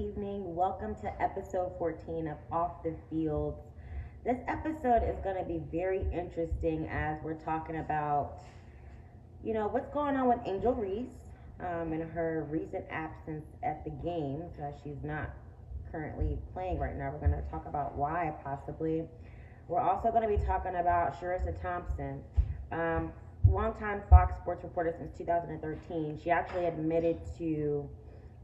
evening. Welcome to episode 14 of Off the Field. This episode is going to be very interesting as we're talking about, what's going on with Angel Reese and her recent absence at the games. She's not currently playing right now. We're going to talk about why, possibly. We're also going to be talking about Charissa Thompson. Longtime Fox Sports reporter since 2013. She actually admitted to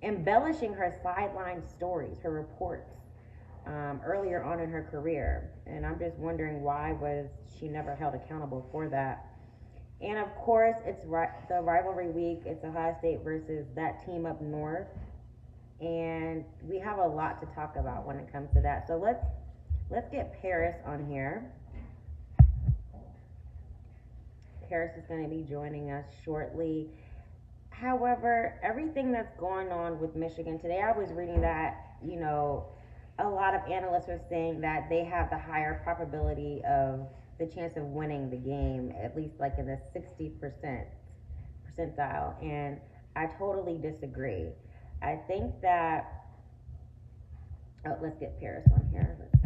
embellishing her sideline stories, her reports, earlier on in her career. And I'm just wondering, why was she never held accountable for that? And of course, it's the rivalry week. It's Ohio State versus that team up north, and we have a lot to talk about when it comes to that. So let's get Paris on here. Paris is going to be joining us shortly. However, everything that's going on with Michigan today, I was reading that, a lot of analysts are saying that they have the higher probability of the chance of winning the game, at least like in the 60% percentile. And I totally disagree. I think that, let's get Paris on here. Let's see.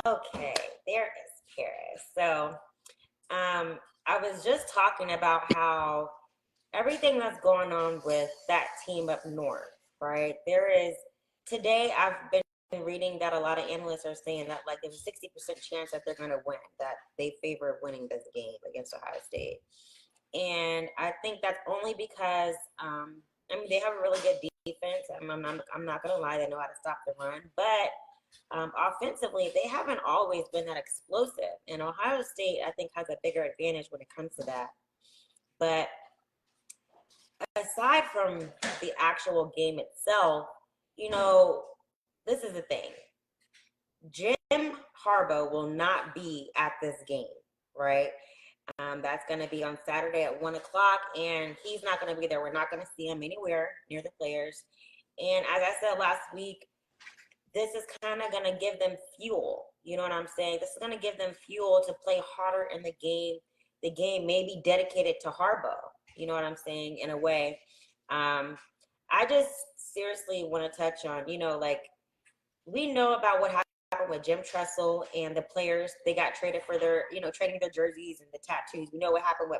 Okay, there is Paris. So, I was just talking about how everything that's going on with that team up north, right? Today I've been reading that a lot of analysts are saying that like there's a 60% chance that they're going to win, that they favor winning this game against Ohio State. And I think that's only because, they have a really good defense. I'm not going to lie, they know how to stop the run, but offensively, they haven't always been that explosive. And Ohio State, I think, has a bigger advantage when it comes to that. But aside from the actual game itself, this is the thing. Jim Harbaugh will not be at this game, right? That's going to be on Saturday at 1 o'clock, and he's not going to be there. We're not going to see him anywhere near the players. And as I said last week, this is kind of going to give them fuel. You know what I'm saying? This is going to give them fuel to play harder in the game. The game may be dedicated to Harbaugh. You know what I'm saying? In a way. I just seriously want to touch on, we know about what happened with Jim Tressel and the players. They got traded for their, trading their jerseys and the tattoos. We know what happened with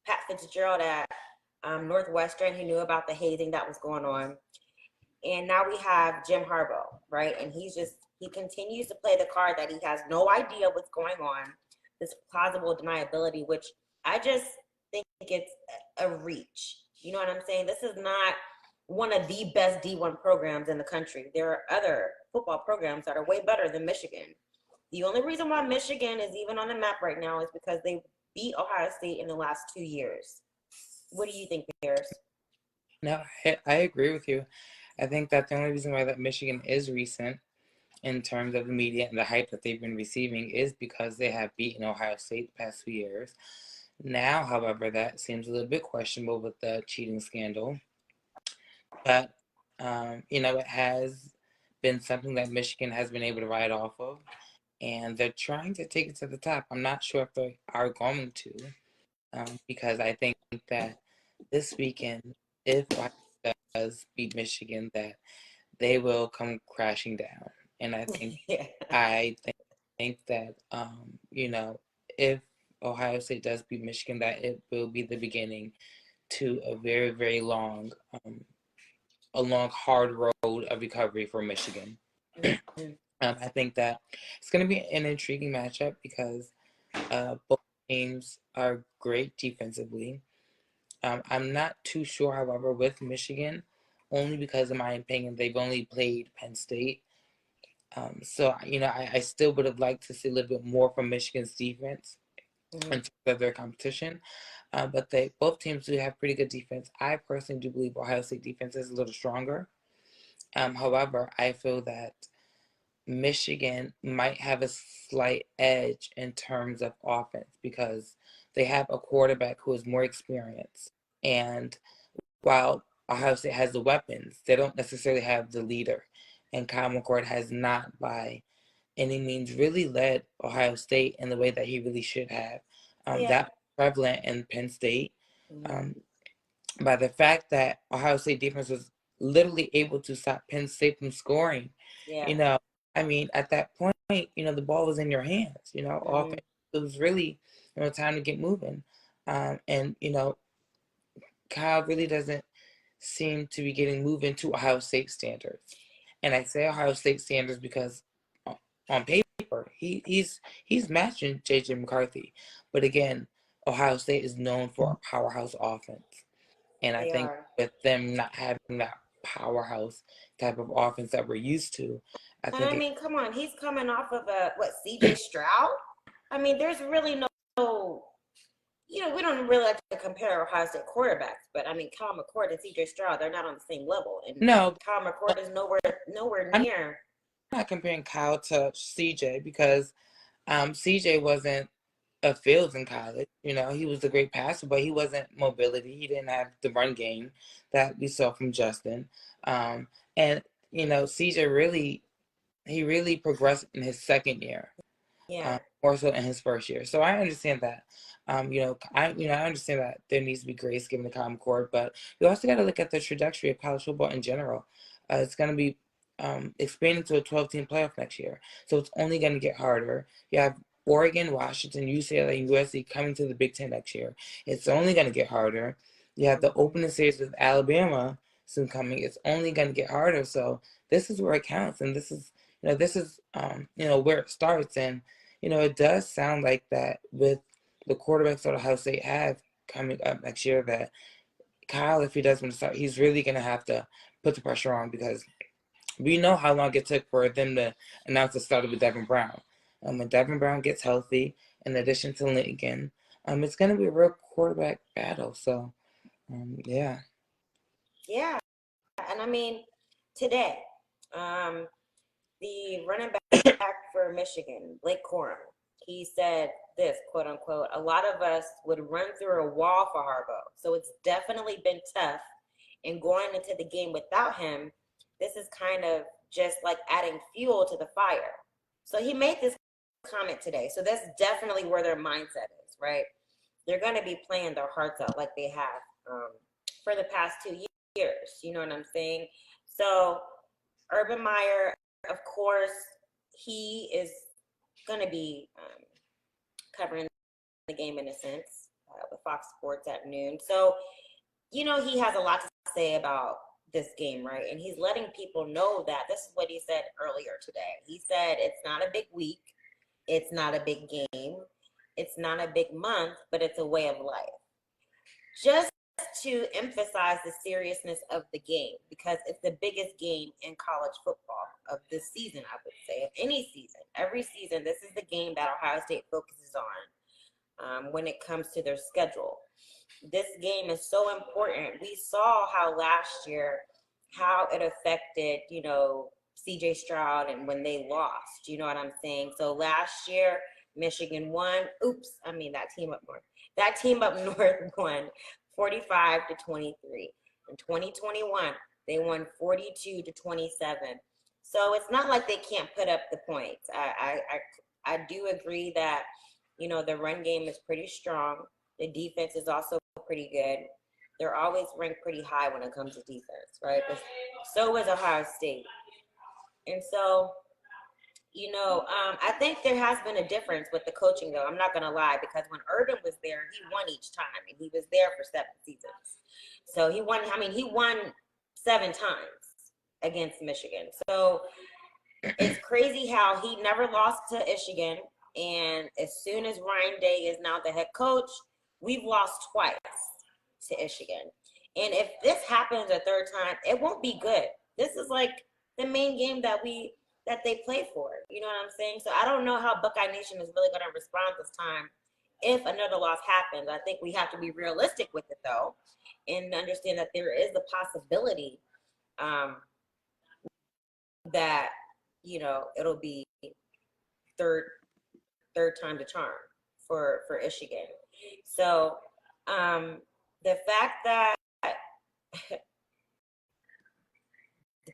Pat Fitzgerald at Northwestern. He knew about the hazing that was going on. And now we have Jim Harbaugh, right? And he continues to play the card that he has no idea what's going on, this plausible deniability, which I just think it's a reach. You know what I'm saying? This is not one of the best D1 programs in the country. There are other football programs that are way better than Michigan. The only reason why Michigan is even on the map right now is because they beat Ohio State in the last 2 years. What do you think, Paris? No, I agree with you. I think that the only reason why that Michigan is recent in terms of the media and the hype that they've been receiving is because they have beaten Ohio State the past few years. Now, however, that seems a little bit questionable with the cheating scandal. But, it has been something that Michigan has been able to ride off of. And they're trying to take it to the top. I'm not sure if they are going to, because I think that this weekend, if Ohio State does beat Michigan, that they will come crashing down. And I think that if Ohio State does beat Michigan, that it will be the beginning to a very, very long, hard road of recovery for Michigan. I think that it's going to be an intriguing matchup because both teams are great defensively. I'm not too sure, however, with Michigan, only because, in my opinion, they've only played Penn State. So, I still would have liked to see a little bit more from Michigan's defense in terms of their competition. But both teams do have pretty good defense. I personally do believe Ohio State defense is a little stronger. However, I feel that Michigan might have a slight edge in terms of offense because they have a quarterback who is more experienced. And while Ohio State has the weapons, they don't necessarily have the leader. and Kyle McCord has not by any means really led Ohio State in the way that he really should have. That prevalent in Penn State by the fact that Ohio State defense was literally able to stop Penn State from scoring. You know, I mean, at that point, the ball was in your hands. Offense. It was really, time to get moving. And Kyle really doesn't seem to be getting moving to Ohio State standards. And I say Ohio State standards because on paper, he's matching J.J. McCarthy. But again, Ohio State is known for a powerhouse offense. And I think with them not having that powerhouse type of offense that we're used to, I mean, come on, he's coming off of C.J. Stroud? I mean, there's really no, we don't really like to compare Ohio State quarterbacks, but I mean, Kyle McCord and C.J. Stroud, they're not on the same level. And no, Kyle McCord is nowhere near. I'm not comparing Kyle to C.J. because C.J. wasn't a Fields in college. He was a great passer, but he wasn't mobility. He didn't have the run game that we saw from Justin. And CJ really progressed in his second year. More so in his first year. So I understand that. I understand that there needs to be grace given to Kyle McCord, but you also got to look at the trajectory of college football in general. It's going to be expanding to a 12-team playoff next year, so it's only going to get harder. You have Oregon, Washington, UCLA, and USC coming to the Big Ten next year. It's only going to get harder. You have the opening series with Alabama soon coming. It's only going to get harder. So this is where it counts, and this is where it starts. And it does sound like that with the quarterbacks that Ohio State have coming up next year. That Kyle, if he does want to start, he's really going to have to put the pressure on because we know how long it took for them to announce the start with Devin Brown. When Devin Brown gets healthy, in addition to Lincoln, it's going to be a real quarterback battle. So, yeah. Yeah. And I mean, today, the running back for Michigan, Blake Corum, he said this, quote unquote, a lot of us would run through a wall for Harbaugh. So it's definitely been tough. And going into the game without him, this is kind of just like adding fuel to the fire. So he made this comment today. So that's definitely where their mindset is, right? They're going to be playing their hearts out like they have for the past 2 years. You know what I'm saying? So Urban Meyer, of course, he is going to be covering the game in a sense with Fox Sports at noon. So, he has a lot to say about this game, right? And he's letting people know that this is what he said earlier today. He said it's not a big week. It's not a big game. It's not a big month, but it's a way of life. Just to emphasize the seriousness of the game, because it's the biggest game in college football of this season, I would say, of any season. Every season, this is the game that Ohio State focuses on when it comes to their schedule. This game is so important. We saw how last year, how it affected, C.J. Stroud and when they lost, you know what I'm saying? So last year, Michigan won. That team up north. That team up north won 45-23. In 2021, they won 42-27. So it's not like they can't put up the points. I do agree that, the run game is pretty strong. The defense is also pretty good. They're always ranked pretty high when it comes to defense, right? But so is Ohio State. And so, I think there has been a difference with the coaching, though. I'm not going to lie, because when Urban was there, he won each time, and he was there for 7 seasons. So he won 7 times against Michigan. So it's crazy how he never lost to Michigan, and as soon as Ryan Day is now the head coach, we've lost twice to Michigan. And if this happens a third time, it won't be good. This is like the main game that they play for. You know what I'm saying? So I don't know how Buckeye Nation is really going to respond this time if another loss happens. I think we have to be realistic with it, though, and understand that there is the possibility that, it'll be third time the charm for Michigan. So the fact that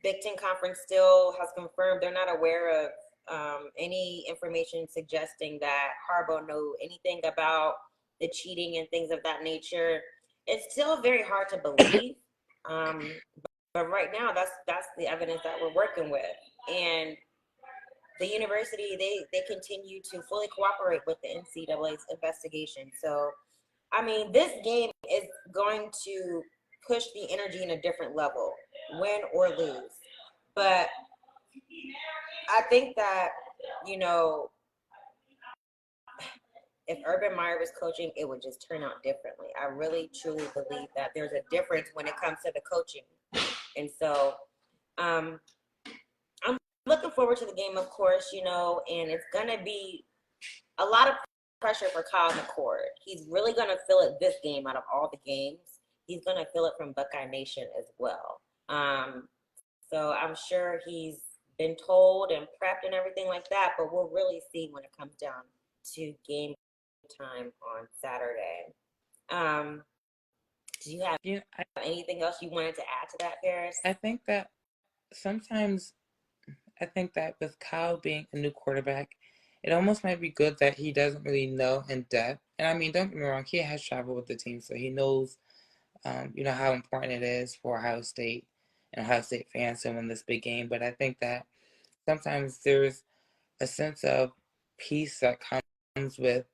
the Big Ten Conference still has confirmed they're not aware of any information suggesting that Harbaugh knew anything about the cheating and things of that nature. It's still very hard to believe, but right now that's the evidence that we're working with, and the university they continue to fully cooperate with the NCAA's investigation. So, I mean, this game is going to push the energy in a different level, win or lose. But I think that, you know, if Urban Meyer was coaching, it would just turn out differently. I really, truly believe that there's a difference when it comes to the coaching. And so I'm looking forward to the game, of course, you know, and it's going to be a lot of pressure for Kyle McCord. He's really going to feel it this game out of all the games. He's going to feel it from Buckeye Nation as well. So I'm sure he's been told and prepped and everything like that, but we'll really see when it comes down to game time on Saturday. Do you have anything else you wanted to add to that, Paris? I think that sometimes, with Kyle being a new quarterback, it almost might be good that he doesn't really know in depth. And I mean, don't get me wrong, he has traveled with the team, so he knows, how important it is for Ohio State and Ohio State fans to win this big game. But I think that sometimes there's a sense of peace that comes with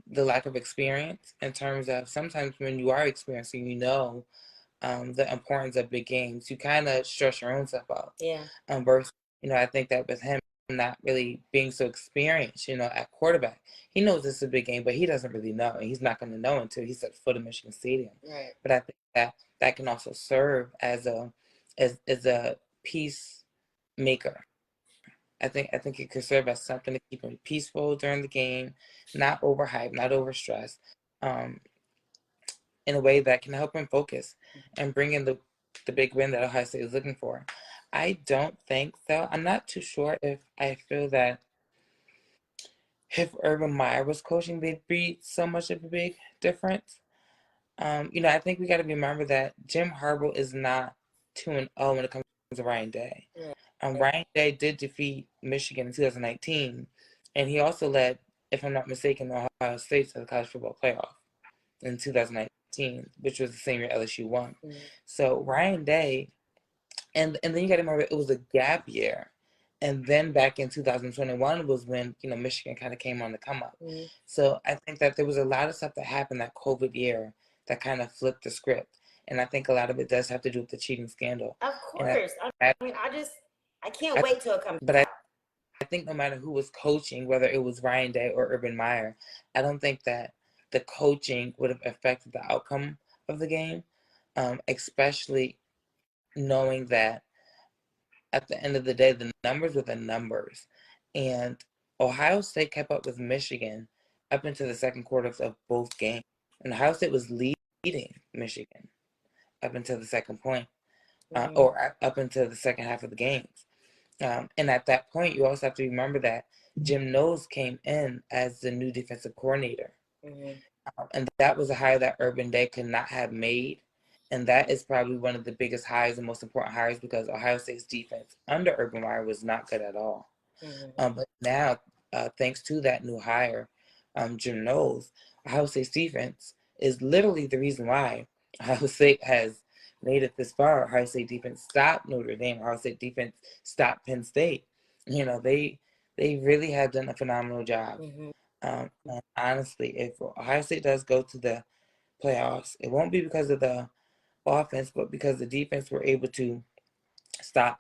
the lack of experience, in terms of sometimes when you are experiencing, the importance of big games, you kind of stress your own self out. Yeah. Versus, I think that with him not really being so experienced, at quarterback, he knows this is a big game, but he doesn't really know, and he's not going to know until he's at the foot of Michigan Stadium. Right. But I think that can also serve as a peacemaker. I think it could serve as something to keep him peaceful during the game, not overhyped, not overstressed, in a way that can help him focus and bring in the big win that Ohio State is looking for. I don't think, though, I'm not too sure if I feel that if Urban Meyer was coaching, they'd be so much of a big difference. I think we got to remember that Jim Harbaugh is not 2-0 when it comes to Ryan Day. Yeah. Ryan Day did defeat Michigan in 2019, and he also led, if I'm not mistaken, Ohio State to the college football playoff in 2019, which was the same year LSU won. Mm-hmm. So Ryan Day, and then you got to remember it was a gap year, and then back in 2021 was when Michigan kind of came on the come up. Mm-hmm. So I think that there was a lot of stuff that happened that COVID year that kind of flipped the script, and I think a lot of it does have to do with the cheating scandal. Of course, I can't wait till it comes. But I think no matter who was coaching, whether it was Ryan Day or Urban Meyer, I don't think that the coaching would have affected the outcome of the game, especially knowing that at the end of the day, the numbers were the numbers. And Ohio State kept up with Michigan up into the second quarters of both games. And Ohio State was leading Michigan up until the second point, or up until the second half of the games. And at that point, you also have to remember that Jim Knowles came in as the new defensive coordinator. Mm-hmm. And that was a hire that Urban Day could not have made. And that is probably one of the biggest hires and most important hires, because Ohio State's defense under Urban Meyer was not good at all. Mm-hmm. But now, thanks to that new hire, Jim Knowles, Ohio State's defense is literally the reason why Ohio State has made it this far. Ohio State defense stopped Notre Dame. Ohio State defense stopped Penn State. They really have done a phenomenal job. Mm-hmm. And honestly, if Ohio State does go to the playoffs, it won't be because of the offense, but because the defense were able to stop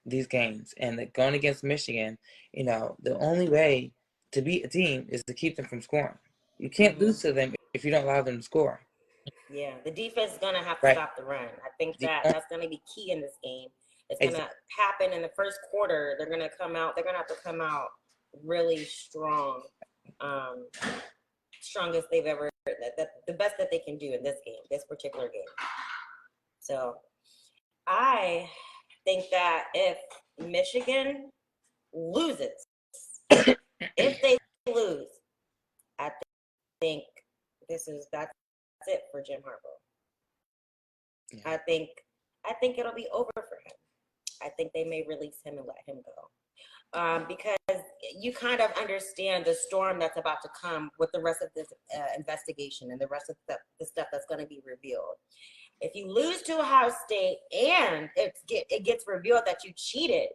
these games. And going against Michigan, the only way to beat a team is to keep them from scoring. You can't lose to them if you don't allow them to score. Yeah, the defense is going to have to stop the run. I think that's going to be key in this game. It's going to happen in the first quarter. They're going to have to come out really strong, strongest they've ever, the best that they can do in this game, this particular game. So I think that if Michigan loses, if they lose, I think that's it for Jim Harbaugh. Yeah. I think I think it'll be over for him. I think they may release him and let him go. Because you kind of understand the storm that's about to come with the rest of this investigation and the rest of the stuff that's going to be revealed. If you lose to Ohio State and it gets revealed that you cheated,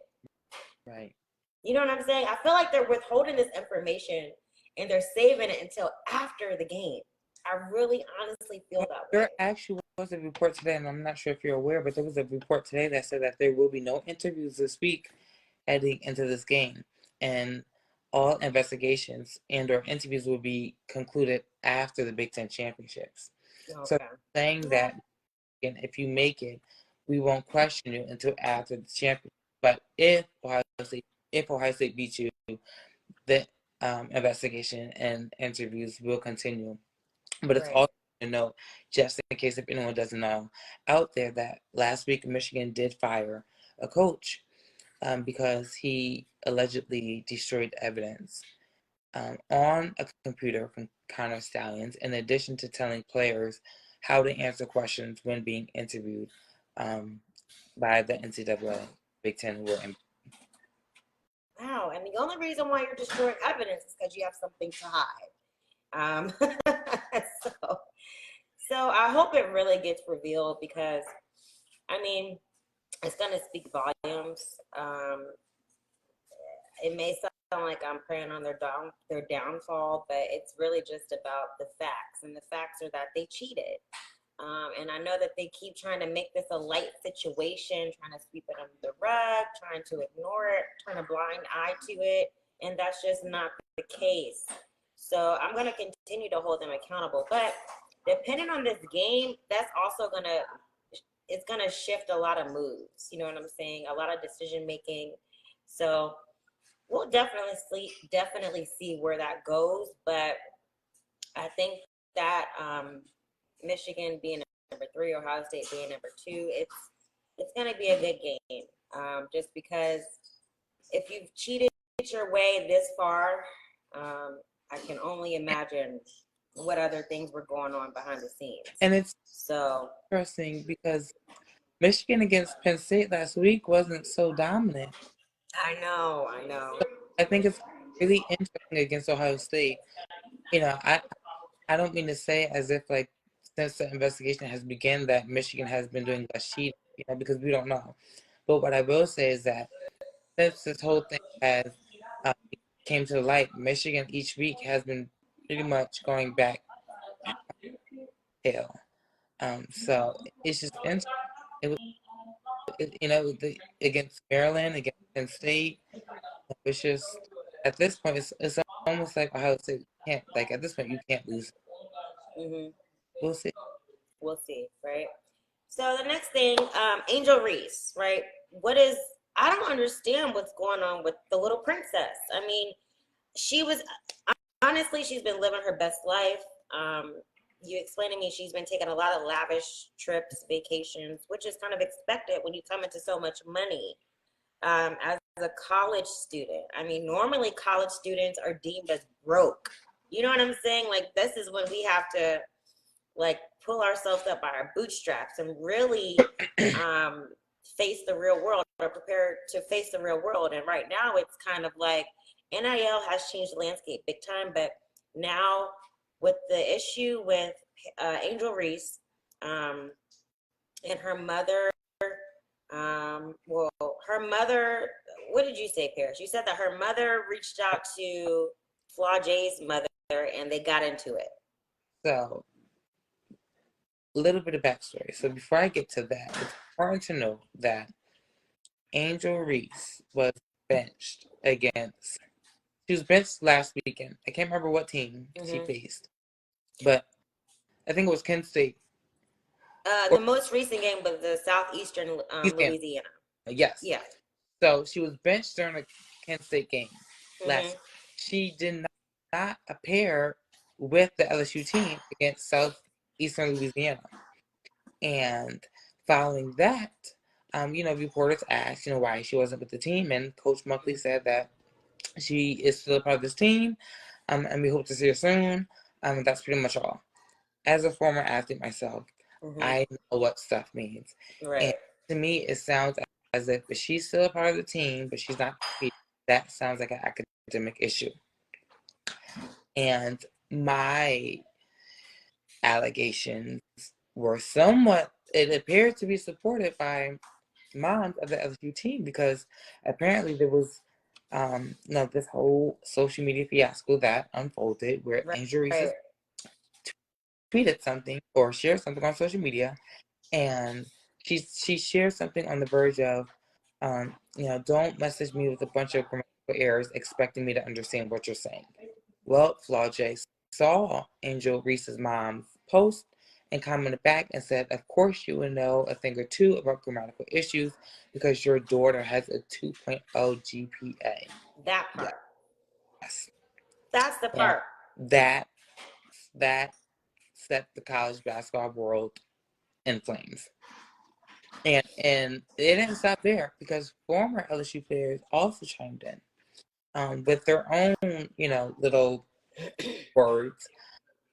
right? You know what I'm saying? I feel like they're withholding this information and they're saving it until after the game. I really honestly feel that way. There actually was a report today, and I'm not sure if you're aware, but there was a report today that said that there will be no interviews this week heading into this game, and all investigations and or interviews will be concluded after the Big Ten championships. Okay. So saying that if you make it, we won't question you until after the championship. But if Ohio State beats you, the investigation and interviews will continue. But it's also to note, just in case if anyone doesn't know, out there that last week Michigan did fire a coach because he allegedly destroyed evidence on a computer from Connor Stallions, in addition to telling players how to answer questions when being interviewed by the NCAA, Big Ten, who were in. Wow, and the only reason why you're destroying evidence is because you have something to hide. So I hope it really gets revealed because, I mean, it's going to speak volumes. It may sound like I'm preying on their downfall, but it's really just about the facts. And the facts are that they cheated. And I know that they keep trying to make this a light situation, trying to sweep it under the rug, trying to ignore it, turn a blind eye to it. And that's just not the case. So I'm going to continue to hold them accountable. But depending on this game, that's also it's going to shift a lot of moves. You know what I'm saying? A lot of decision making. So we'll definitely see where that goes. But I think that Michigan being number 3, Ohio State being number 2, it's going to be a good game. Just because if you've cheated your way this far, I can only imagine what other things were going on behind the scenes. And it's so interesting because Michigan against Penn State last week wasn't so dominant. I know. So I think it's really interesting against Ohio State. You know, I don't mean to say as if like since the investigation has begun that Michigan has been doing less cheating, you know, because we don't know. But what I will say is that since this whole thing has came to the light, Michigan each week has been pretty much going back tail. So it's just interesting. Against Maryland, against Penn State, it's just at this point it's almost like Ohio State can't, like at this point you can't lose. Mm-hmm. We'll see. We'll see, right? So the next thing, Angel Reese, right? I don't understand what's going on with the little princess. I mean, honestly, she's been living her best life. You explained to me she's been taking a lot of lavish trips, vacations, which is kind of expected when you come into so much money as a college student. I mean, normally college students are deemed as broke. You know what I'm saying? Like, this is when we have to, like, pull ourselves up by our bootstraps and really face the real world or prepare to face the real world. And right now it's kind of like NIL has changed the landscape big time, but now with the issue with Angel Reese and her mother, her mother, what did you say, Paris? You said that her mother reached out to Flau'jae's mother and they got into it. So, a little bit of backstory. So before I get to that, it's important to know that Angel Reese was benched against. She was benched last weekend. I can't remember what team she faced, but I think it was Kent State. The most recent game was the Southeastern Louisiana. Yes. Yeah. So she was benched during the Kent State game last. She did not appear with the LSU team against Southeastern Louisiana. And following that, reporters asked, why she wasn't with the team, and Coach Muckley said that she is still a part of this team, and we hope to see her soon. That's pretty much all. As a former athlete myself, I know what stuff means. Right. to me, it sounds as if she's still a part of the team, but she's not. That sounds like an academic issue. And my allegations were somewhat, it appeared to be supported by moms of the LSU team, because apparently there was this whole social media fiasco that unfolded where Angel Reese tweeted something or shared something on social media, and she shared something on the verge of don't message me with a bunch of grammatical errors expecting me to understand what you're saying. Well, Flaw J saw Angel Reese's mom's post and commented back and said, of course you would know a thing or two about grammatical issues because your daughter has a 2.0 GPA. That part. Yes. That's the part. That set the college basketball world in flames. And it didn't stop there, because former LSU players also chimed in with their own, little words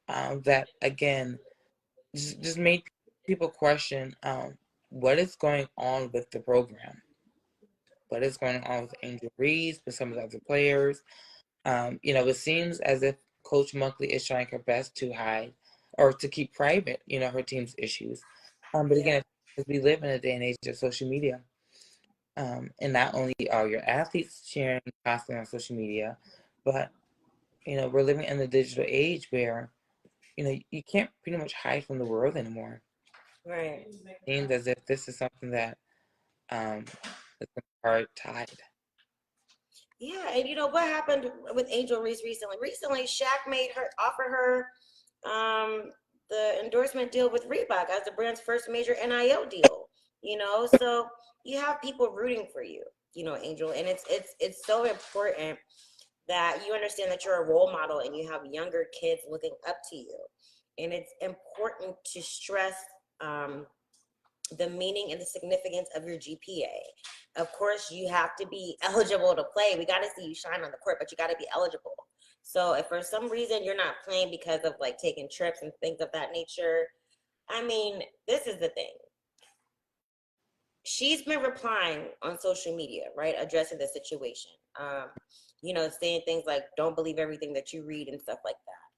that, again, just made people question what is going on with the program, what is going on with Angel Reese, with some of the other players. It seems as if Coach Monkley is trying her best to hide or to keep private, her team's issues. But again, we live in a day and age of social media. And not only are your athletes sharing constantly on social media, but, we're living in the digital age where, you can't pretty much hide from the world anymore. Right. It seems as if this is something that is hard to hide. Yeah, and what happened with Angel Reese recently? Recently, Shaq offered her the endorsement deal with Reebok as the brand's first major NIL deal. So you have people rooting for you, Angel, and it's so important that you understand that you're a role model and you have younger kids looking up to you, and it's important to stress the meaning and the significance of your GPA. Of course, you have to be eligible to play. We got to see you shine on the court, but you got to be eligible. So if for some reason you're not playing because of like taking trips and things of that nature, this is the thing. She's been replying on social media, right? Addressing the situation. Saying things like, don't believe everything that you read and stuff like that.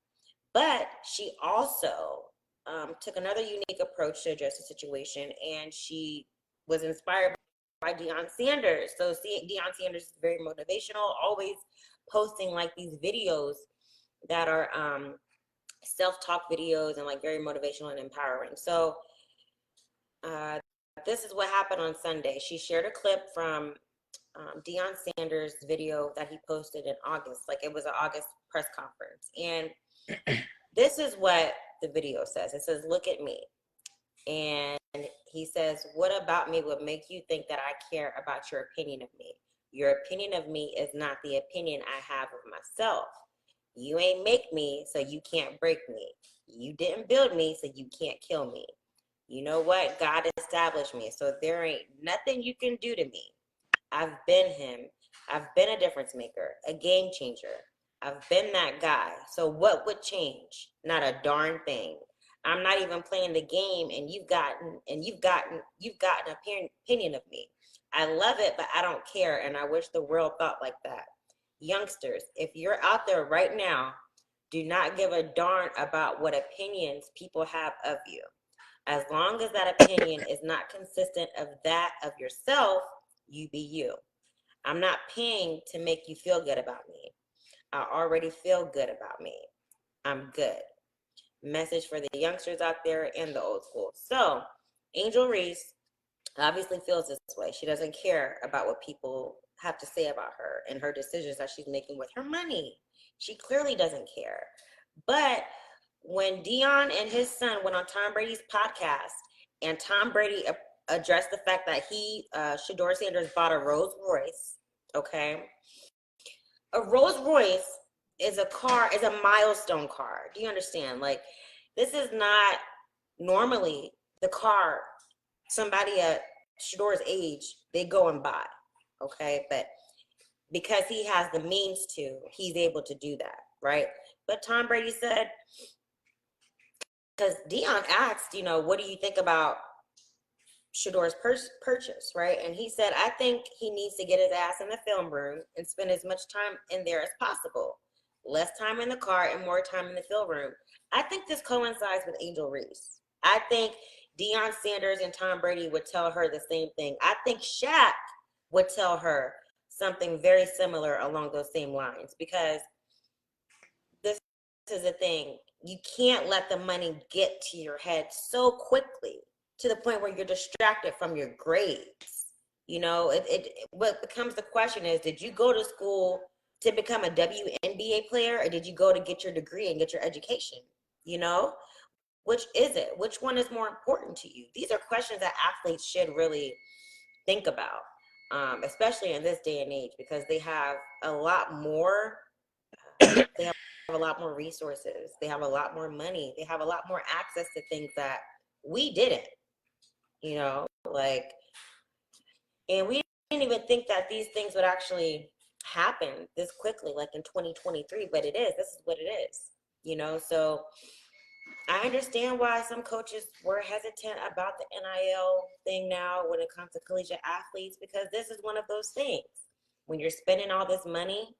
But she also took another unique approach to address the situation, and she was inspired by Deion Sanders. So Deion Sanders is very motivational, always posting like these videos that are self-talk videos and like very motivational and empowering. So this is what happened on Sunday. She shared a clip from Deion Sanders' video that he posted in August. Like, it was an August press conference. And this is what the video says. It says, look at me. And he says, what about me would make you think that I care about your opinion of me? Your opinion of me is not the opinion I have of myself. You ain't make me, so you can't break me. You didn't build me, so you can't kill me. You know what? God established me, so there ain't nothing you can do to me. I've been him. I've been a difference maker, a game changer. I've been that guy. So what would change? Not a darn thing. I'm not even playing the game, and you've gotten an opinion of me. I love it, but I don't care, and I wish the world thought like that. Youngsters, if you're out there right now, do not give a darn about what opinions people have of you. As long as that opinion is not consistent of that of yourself, you be you. I'm not paying to make you feel good about me. I already feel good about me. I'm good. Message for the youngsters out there and the old school. So, Angel Reese obviously feels this way. She doesn't care about what people have to say about her and her decisions that she's making with her money. She clearly doesn't care. But when Deion and his son went on Tom Brady's podcast, and Tom Brady addressed the fact that Shedeur Sanders bought a Rolls Royce, okay? A Rolls Royce is a milestone car. Do you understand? Like, this is not normally the car somebody at Shedeur's age, they go and buy, okay? But because he has the means to, he's able to do that, right? But Tom Brady said, because Deion asked, what do you think about Shador's purchase, right? And he said, I think he needs to get his ass in the film room and spend as much time in there as possible. Less time in the car and more time in the film room. I think this coincides with Angel Reese. I think Deion Sanders and Tom Brady would tell her the same thing. I think Shaq would tell her something very similar along those same lines, because this is the thing. You can't let the money get to your head so quickly to the point where you're distracted from your grades. You know, what becomes the question is, did you go to school to become a WNBA player, or did you go to get your degree and get your education? You know, which is it? Which one is more important to you? These are questions that athletes should really think about, especially in this day and age, because they have a lot more. They have a lot more resources. They have a lot more money. They have a lot more access to things that we didn't. You know, like, and we didn't even think that these things would actually happen this quickly, like in 2023. But it is. This is what it is. You know, so I understand why some coaches were hesitant about the NIL thing now when it comes to collegiate athletes, because this is one of those things. When you're spending all this money,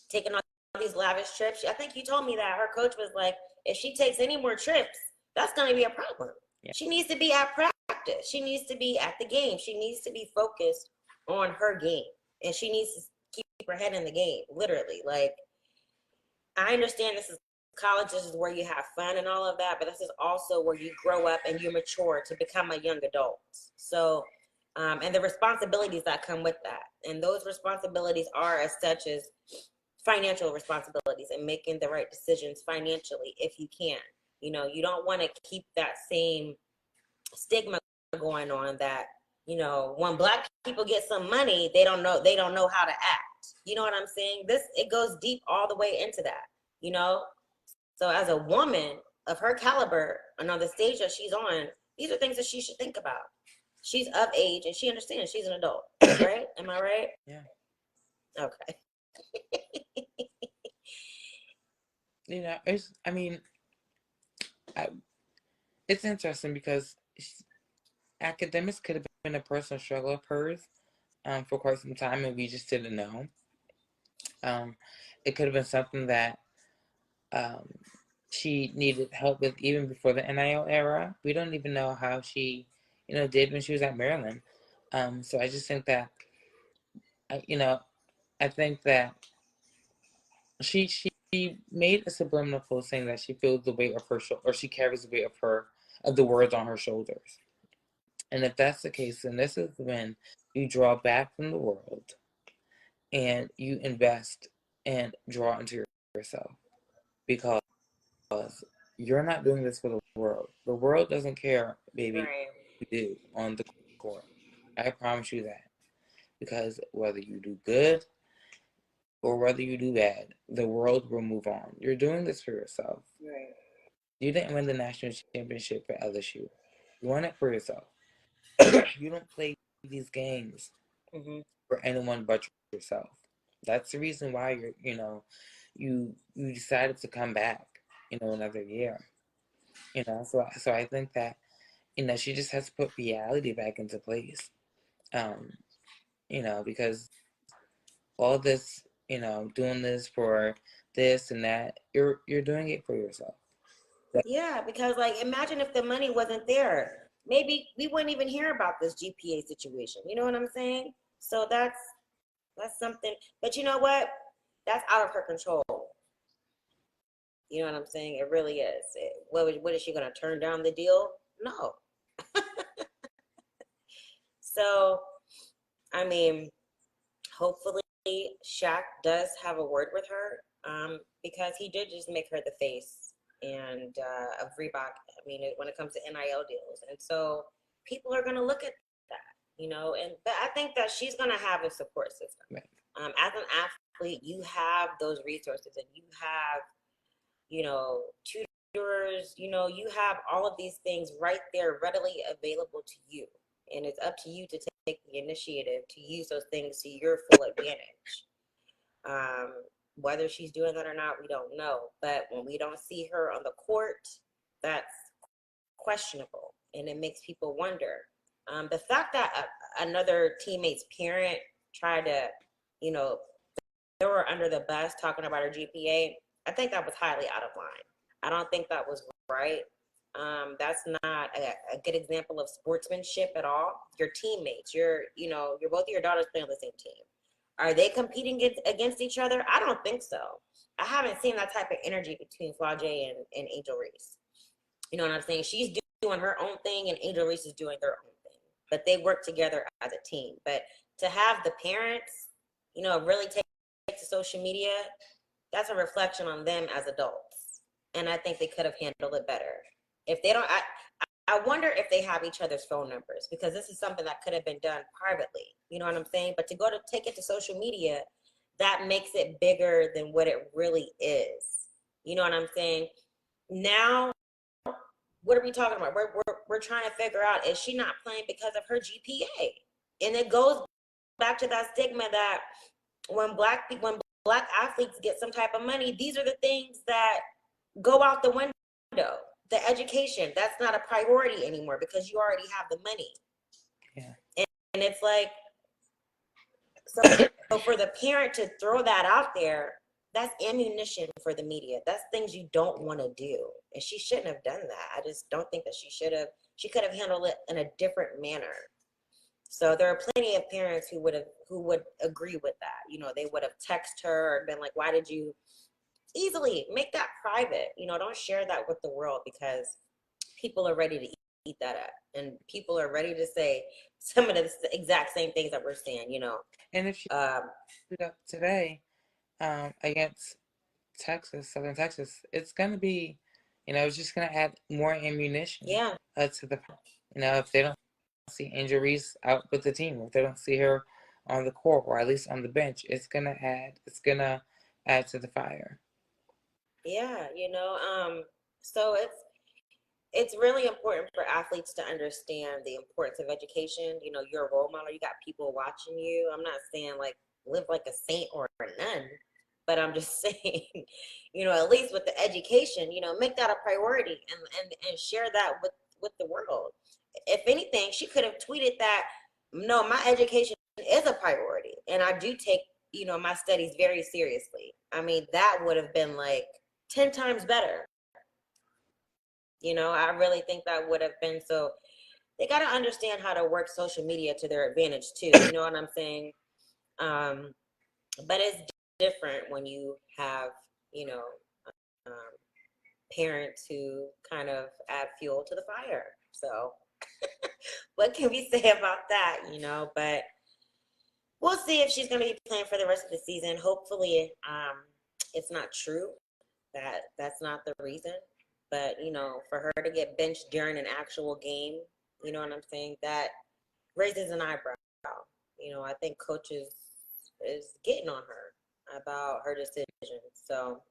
taking all these lavish trips, I think you told me that her coach was like, if she takes any more trips, that's going to be a problem. Yeah. She needs to be at practice. She needs to be at the game. She needs to be focused on her game. And she needs to keep her head in the game, literally. Like, I understand this is college, this is where you have fun and all of that, but this is also where you grow up and you mature to become a young adult. So, and the responsibilities that come with that. And those responsibilities are as such as financial responsibilities and making the right decisions financially if you can. You know, you don't want to keep that same stigma going on that, you know, when Black people get some money, they don't know how to act. You know what I'm saying? It goes deep all the way into that, you know? So as a woman of her caliber and on the stage that she's on, these are things that she should think about. She's of age and she understands she's an adult, right? Am I right? Yeah. Okay. You know, it's interesting because academics could have been a personal struggle of hers for quite some time, and we just didn't know. It could have been something that she needed help with even before the NIL era. We don't even know how she, did when she was at Maryland. So I just think that, I think that she made a subliminal post saying that she feels the weight of her or she carries the weight of the words on her shoulders. And if that's the case, then this is when you draw back from the world and you invest and draw into yourself, because you're not doing this for the world. The world doesn't care, baby. Right. You do on the court. I promise you that. Because whether you do good or whether you do bad, the world will move on. You're doing this for yourself. Right. You didn't win the national championship for LSU. You won it for yourself. You don't play these games for anyone but yourself. That's the reason why you decided to come back, another year. So I think that, she just has to put reality back into place. Because all this, doing this for this and that, you're doing it for yourself. Yeah, because like imagine if the money wasn't there. Maybe we wouldn't even hear about this GPA situation. You know what I'm saying? So that's something. But you know what? That's out of her control. You know what I'm saying? It really is. What is she going to turn down the deal? No. So, I mean, hopefully Shaq does have a word with her, because he did just make her the face and of Reebok. I mean, when it comes to NIL deals, and so people are going to look at that, but I think that she's going to have a support system. Right. As an athlete, you have those resources, and you have, tutors, you have all of these things right there readily available to you. And it's up to you to take the initiative to use those things to your full advantage. Whether she's doing that or not, we don't know. But when we don't see her on the court, that's questionable. And it makes people wonder, The fact that another teammate's parent tried to, you know, throw her under the bus talking about her GPA, I think that was highly out of line. I don't think that was right. That's not a good example of sportsmanship at all. Your teammates, you're both of your daughters playing on the same team. Are they competing against each other? I don't think so. I haven't seen that type of energy between Flau'jae and Angel Reese. You know what I'm saying? She's doing her own thing and Angel Reese is doing their own thing. But they work together as a team. But to have the parents, really take to social media, that's a reflection on them as adults. And I think they could have handled it better. If they don't, I wonder if they have each other's phone numbers, because this is something that could have been done privately. You know what I'm saying? But to go to take it to social media, that makes it bigger than what it really is. You know what I'm saying? Now, what are we talking about? We're trying to figure out, is she not playing because of her GPA? And it goes back to that stigma that when black athletes get some type of money, these are the things that go out the window. The education, that's not a priority anymore because you already have the money. Yeah. And it's like, so for the parent to throw that out there, that's ammunition for the media. That's things you don't want to do. And she shouldn't have done that. I just don't think that she could have handled it in a different manner. So there are plenty of parents who would agree with that. They would have texted her or been like, why did you easily make that private? Don't share that with the world, because people are ready to eat that up. And people are ready to say some of the exact same things that we're saying, And if she stood up today against Southern Texas, it's going to be, it's just going to add more ammunition to the, if they don't see Angel Reese out with the team, if they don't see her on the court or at least on the bench, it's going to add to the fire. Yeah, so it's really important for athletes to understand the importance of education. You're a role model. You got people watching you. I'm not saying like live like a saint or a nun, but I'm just saying, at least with the education, make that a priority and share that with the world. If anything, she could have tweeted that, no, my education is a priority and I do take, my studies very seriously. I mean, that would have been like 10 times better. I really think that would have been. So they got to understand how to work social media to their advantage too. You know what I'm saying? But it's different when you have, parents who kind of add fuel to the fire. So what can we say about that? But we'll see if she's going to be playing for the rest of the season. Hopefully, it's not true that that's not the reason. But, for her to get benched during an actual game, you know what I'm saying, that raises an eyebrow. I think coaches is getting on her about her decision. So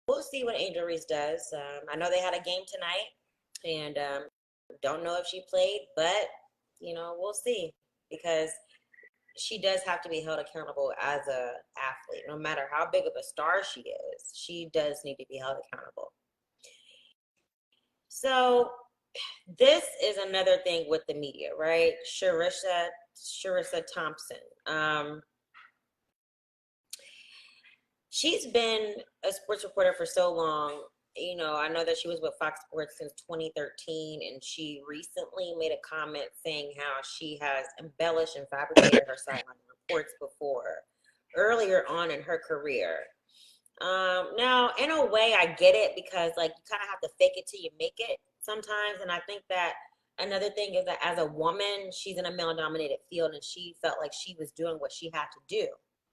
we'll see what Angel Reese does. I know they had a game tonight, and don't know if she played, but, we'll see, because she does have to be held accountable as a athlete. No matter how big of a star she is, she does need to be held accountable. So this is another thing with the media, right? Charissa Thompson. She's been a sports reporter for so long. I know that she was with Fox Sports since 2013, and she recently made a comment saying how she has embellished and fabricated her sideline reports before, earlier on in her career. Now, in a way, I get it, because like you kind of have to fake it till you make it sometimes. And I think that another thing is that as a woman, she's in a male-dominated field, and she felt like she was doing what she had to do.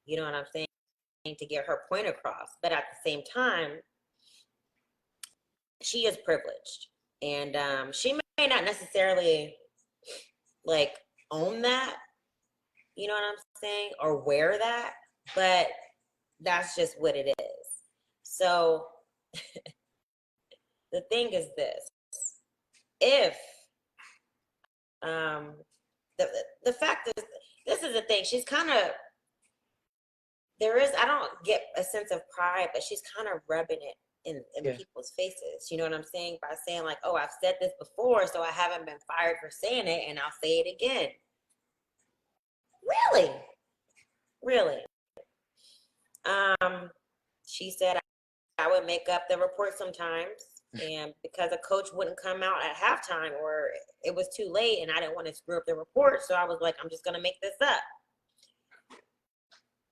You know what I'm saying? To get her point across. But at the same time, she is privileged, and she may not necessarily like own that. You know what I'm saying? Or wear that, but that's just what it is. So the thing is this: if the fact is, this is the thing, she's kind of, I don't get a sense of pride, but she's kind of rubbing it in people's faces. You know what I'm saying? By saying like, oh, I've said this before, so I haven't been fired for saying it, and I'll say it again. Really? Really? She said I would make up the report sometimes, and because a coach wouldn't come out at halftime or it was too late and I didn't want to screw up the report, so I was like, I'm just going to make this up.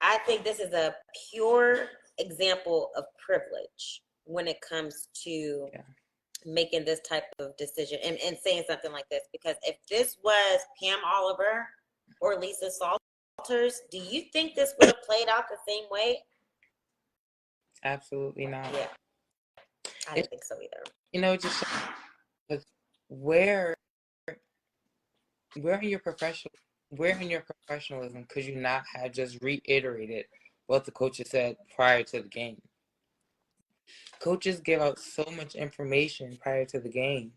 I think this is a pure example of privilege when it comes to making this type of decision and saying something like this. Because if this was Pam Oliver or Lisa Salters, do you think this would have played out the same way? Absolutely not. Yeah, I didn't think so either. You know, just where in your professionalism could you not have just reiterated what the coaches said prior to the game? Coaches give out so much information prior to the game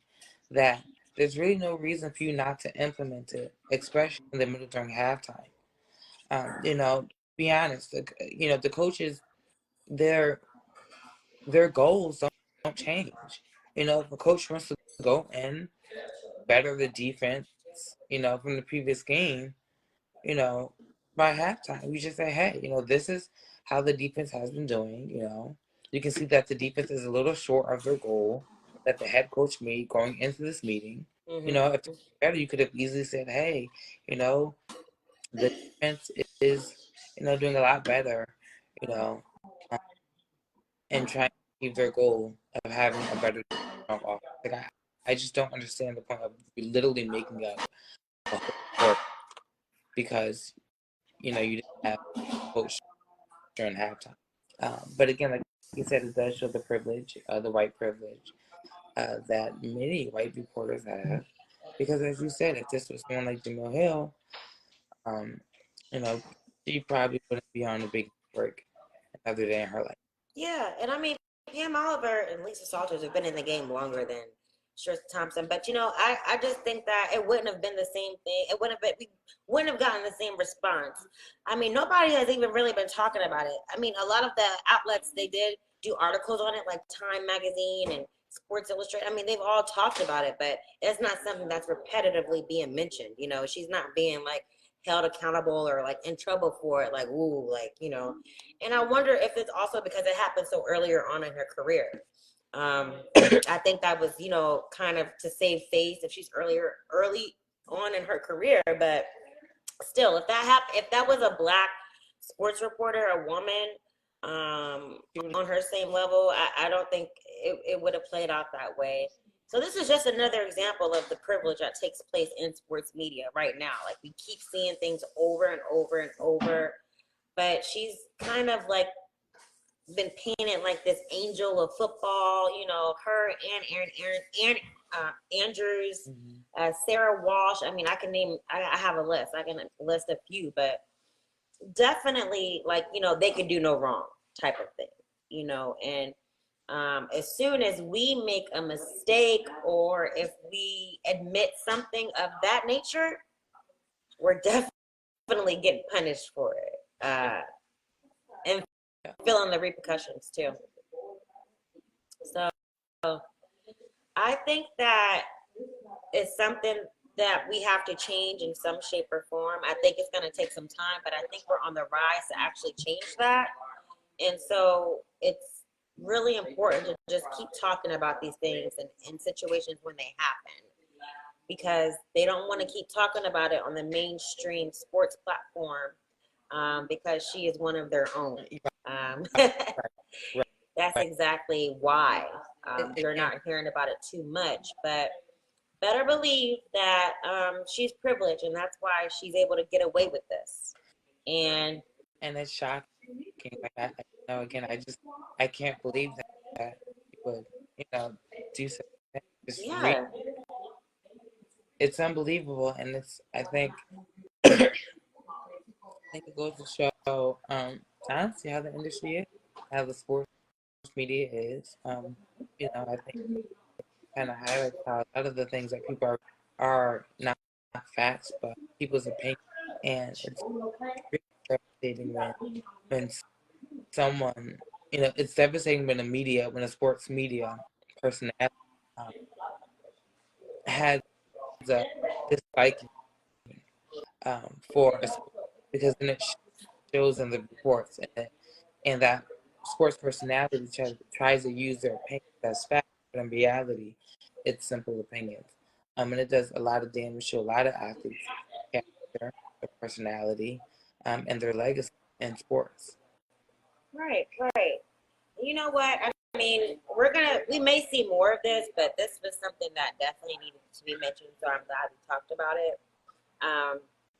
that there's really no reason for you not to implement it, especially in the middle during halftime. You know, be honest. You know, the coaches, their goals don't change. You know, if a coach wants to go in, better the defense, you know, from the previous game, you know, by halftime, you just say, hey, you know, this is how the defense has been doing. You know, you can see that the defense is a little short of their goal that the head coach made going into this meeting. Mm-hmm. You know, if it's better, you could have easily said, hey, you know, the defense is, you know, doing a lot better, you know, and trying to achieve their goal of having a better offense. Like, I just don't understand the point of literally making up a whole report because, you know, you didn't have a coach during halftime. But again, like you said, it does show the privilege, the white privilege that many white reporters have. Because as you said, if this was someone like Jamil Hill, you know, she probably wouldn't be on the big network another day in her life. Yeah, and I mean, Pam Oliver and Lisa Salters have been in the game longer than Charissa Thompson, but you know, I just think that it wouldn't have been the same thing. It wouldn't have been, we wouldn't have gotten the same response. I mean, nobody has even really been talking about it. I mean, a lot of the outlets, they did do articles on it, like Time Magazine and Sports Illustrated. I mean, they've all talked about it, but it's not something that's repetitively being mentioned. You know, she's not being like held accountable or like in trouble for it, like, ooh, like, you know. And I wonder if it's also because it happened so earlier on in her career. I think that was, you know, kind of to save face if she's early on in her career. But still, if that happened, if that was a Black sports reporter, a woman, on her same level, I don't think it would have played out that way. So this is just another example of the privilege that takes place in sports media right now. Like, we keep seeing things over and over and over, but she's kind of like been painted like this angel of football, you know, her and Andrews, Sarah Walsh. I mean, I have a list. I can list a few, but definitely, like, you know, they could do no wrong type of thing, you know. And as soon as we make a mistake or if we admit something of that nature, we're definitely getting punished for it. And feeling the repercussions too. So I think that it's something that we have to change in some shape or form. I think it's going to take some time, but I think we're on the rise to actually change that. And so it's really important to just keep talking about these things in situations when they happen, because they don't want to keep talking about it on the mainstream sports platform, because she is one of their own. That's exactly why you're not hearing about it too much. But better believe that she's privileged, and that's why she's able to get away with this. And it's shocking. Like, you know, again, I can't believe that you would, you know, do something. It's unbelievable, and I think it goes to show, honestly, how the industry is, how the sports media is. You know, I think kind of highlights how a lot of the things that people are not facts, but people's opinion, and it's really frustrating when someone it's devastating when a sports media personality has a dislike for a sport, because then it shows in the reports, and that sports personality tries to use their opinions as fact, but in reality, it's simple opinions. And it does a lot of damage to a lot of athletes' character, their personality, and their legacy in sports. Right, right. You know what? I mean, we may see more of this, but this was something that definitely needed to be mentioned. So I'm glad we talked about it.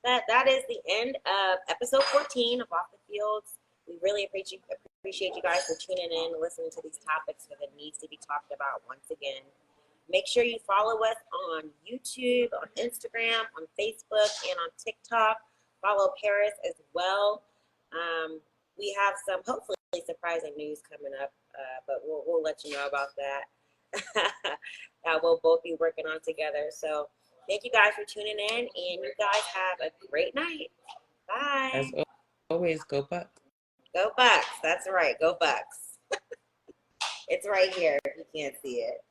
That is the end of episode 14 of Off the Fields. We really appreciate you guys for tuning in and listening to these topics, because it needs to be talked about once again. Make sure you follow us on YouTube, on Instagram, on Facebook, and on TikTok. Follow Paris as well. We have some hopefully surprising news coming up, but we'll let you know about that. That we'll both be working on together. So thank you guys for tuning in, and you guys have a great night. Bye. As always, go Bucks. Go Bucks. That's right. Go Bucks. It's right here if you can't see it.